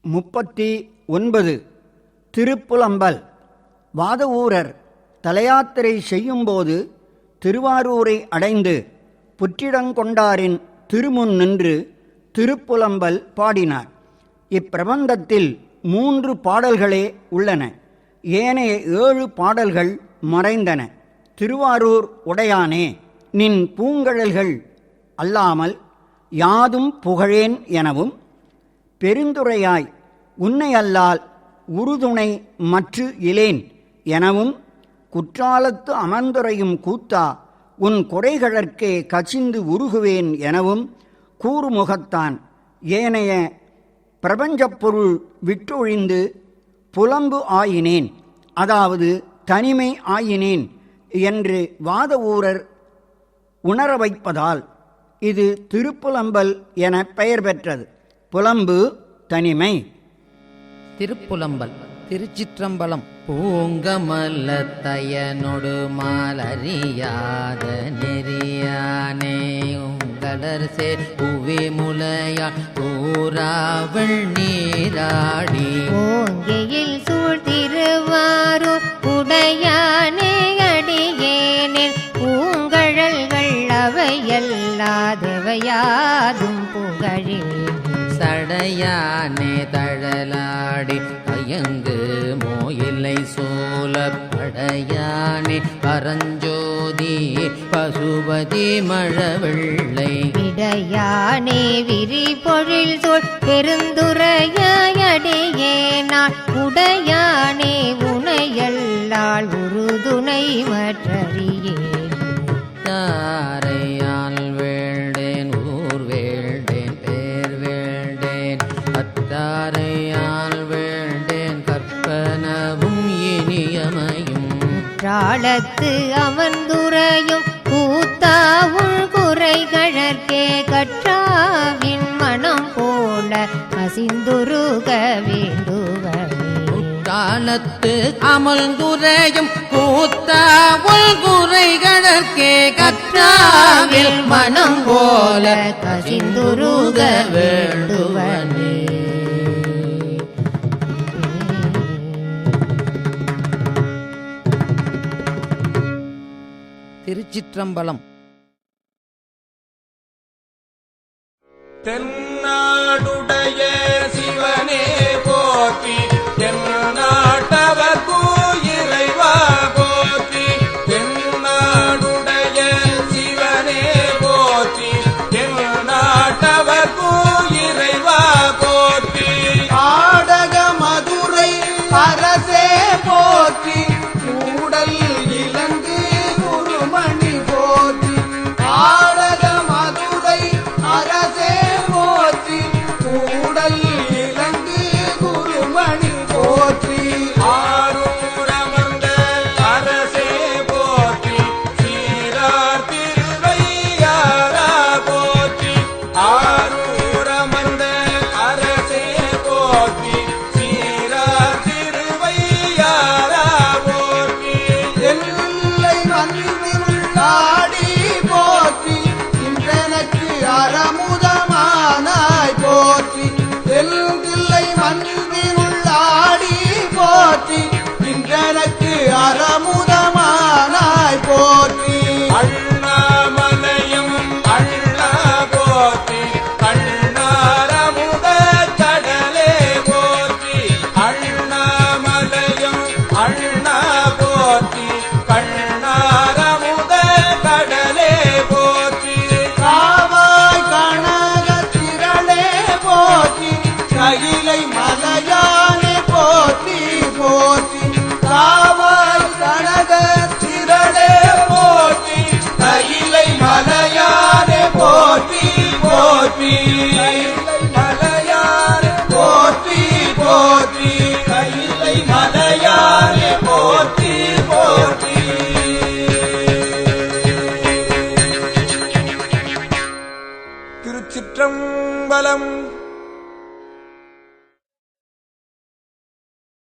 39. திருப்புலம்பல். வாதவூரர் தலையாத்திரை செய்யும்போது திருவாரூரை அடைந்து புற்றிடங்கொண்டாரின் திருமுன் நின்று திருப்புலம்பல் பாடினார். இப்பிரபந்தத்தில் 3 பாடல்களே உள்ளன. ஏனைய 7 பாடல்கள் மறைந்தன. திருவாரூர் உடையானே, நின் பூங்கழல்கள் அல்லாமல் யாதும் புகழேன் எனவும், பெருந்துரையாய் உன்னை அல்லால் உறுதுணை மற்று இலேன் எனவும், குற்றாலத்து அமர்ந்துரையும் கூத்தா உன் குறைகளற்கே கசிந்து உருகுவேன் எனவும் கூறுமுகத்தான் ஏனைய பிரபஞ்சப் பொருள் விட்டொழிந்து புலம்பு ஆயினேன், அதாவது தனிமை ஆயினேன் என்று வாதவூரர் உணர வைப்பதால் இது திருப்புலம்பல் என பெயர் பெற்றது. புலம்பு தனிமை. திருப்புலம்பல். திருச்சிற்றம்பலம். பூங்கமலத்தயனொடு மாலறியாத நெறியானே உங்களரசே புவி முலையா ஊராவள் நீராடி ஓங்கையில் சூழ் திருவாரூர் உடையானே அடியேனில் பூங்கழல்கள் அவையல்லாதவையாதும் புகழே சடையானே தழலாடி பயங்கு மோயிலை சோழப்படையானே பரஞ்சோதி பசுபதி மழவெள்ளை இடையானே விரி பொழில் சொல் பெருந்துரையடியேனான் உடையானே உனையல்லால் உறுதுணை மற்றறியே தாரையால் வேண்டேன் ஊர் வேண்டேன் பேர் வேண்டேன் அத்தாரையால் வேண்டேன் கற்பனவும் இனியமையும் குற்றாலத்து அமர்ந்துரையும் கூத்தாவுள் குறைகழற்கே கற்றாவின் மனம் போல கசிந்துருக வேண்டுவனே குற்றாலத்து அமர்ந்துரையும் கூத்தாவுள் குறைகழற்கே கற்றாவில் மனம் போல கசிந்துருக வேண்டுவனே. திருச்சிற்றம்பலம். தென்னாடுடைய சிவனே போற்றி, தென்னாட்டவர்